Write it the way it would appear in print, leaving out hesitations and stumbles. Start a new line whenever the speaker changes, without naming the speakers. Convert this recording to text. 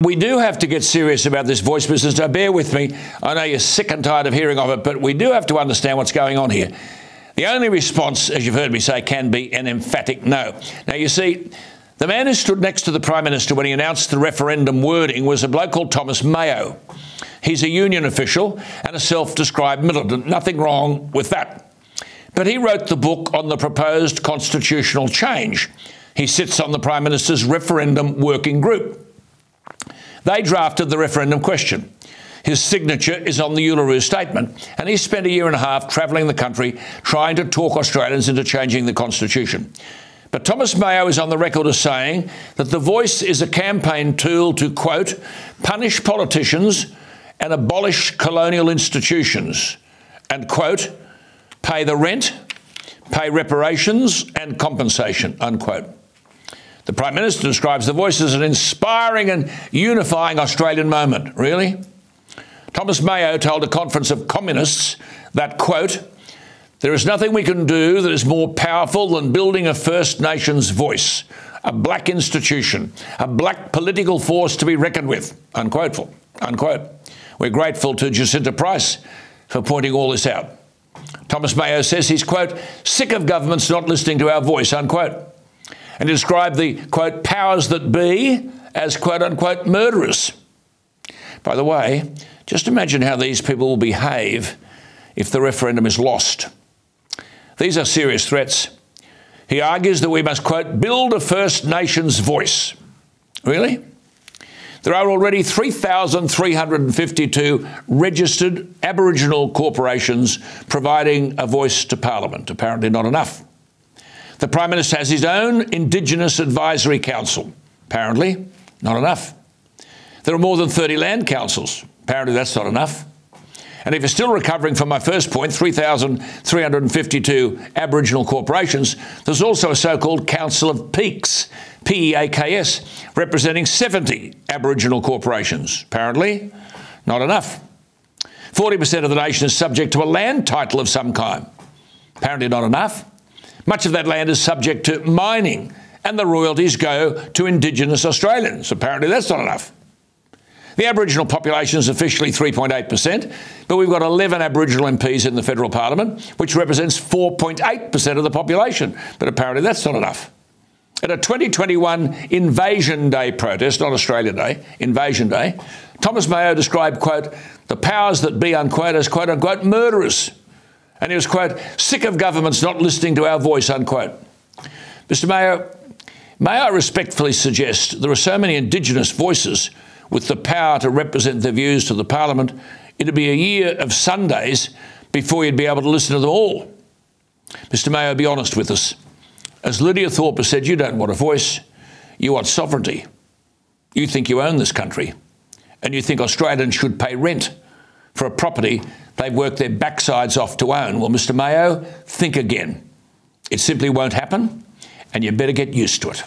We do have to get serious about this voice business. Now, bear with me. I know you're sick and tired of hearing of it, but we do have to understand what's going on here. The only response, as you've heard me say, can be an emphatic no. Now, you see, the man who stood next to the Prime Minister when he announced the referendum wording was a bloke called Thomas Mayo. He's a union official and a self-described militant. Nothing wrong with that. But he wrote the book on the proposed constitutional change. He sits on the Prime Minister's referendum working group. They drafted the referendum question. His signature is on the Uluru Statement, and he spent a year and a half travelling the country trying to talk Australians into changing the Constitution. But Thomas Mayo is on the record as saying that the voice is a campaign tool to, quote, punish politicians and abolish colonial institutions and, quote, pay the rent, pay reparations and compensation, unquote. The Prime Minister describes the voice as an inspiring and unifying Australian moment. Really? Thomas Mayo told a conference of communists that, quote, there is nothing we can do that is more powerful than building a First Nations voice, a black institution, a black political force to be reckoned with, unquote. We're grateful to Jacinta Price for pointing all this out. Thomas Mayo says he's, quote, sick of governments not listening to our voice, unquote. And he described the, quote, powers that be as, quote, unquote, murderers. By the way, just imagine how these people will behave if the referendum is lost. These are serious threats. He argues that we must, quote, build a First Nations voice. Really? There are already 3,352 registered Aboriginal corporations providing a voice to Parliament. Apparently not enough. The Prime Minister has his own Indigenous Advisory Council. Apparently not enough. There are more than 30 land councils. Apparently that's not enough. And if you're still recovering from my first point, 3,352 Aboriginal corporations, there's also a so-called Council of Peaks, P-E-A-K-S, representing 70 Aboriginal corporations. Apparently not enough. 40% of the nation is subject to a land title of some kind. Apparently not enough. Much of that land is subject to mining, and the royalties go to Indigenous Australians. Apparently that's not enough. The Aboriginal population is officially 3.8%, but we've got 11 Aboriginal MPs in the federal parliament, which represents 4.8% of the population. But apparently that's not enough. At a 2021 Invasion Day protest, not Australia Day, Invasion Day, Thomas Mayo described, quote, the powers that be, unquote, as, quote, unquote, murderers. And he was, quote, sick of governments not listening to our voice, unquote. Mr. Mayo, may I respectfully suggest there are so many Indigenous voices with the power to represent their views to the Parliament, it'd be a year of Sundays before you'd be able to listen to them all. Mr. Mayo, be honest with us. As Lydia Thorpe has said, you don't want a voice, you want sovereignty. You think you own this country, and you think Australians should pay rent for a property they've worked their backsides off to own. Well, Mr. Mayo, think again. It simply won't happen, and you better get used to it.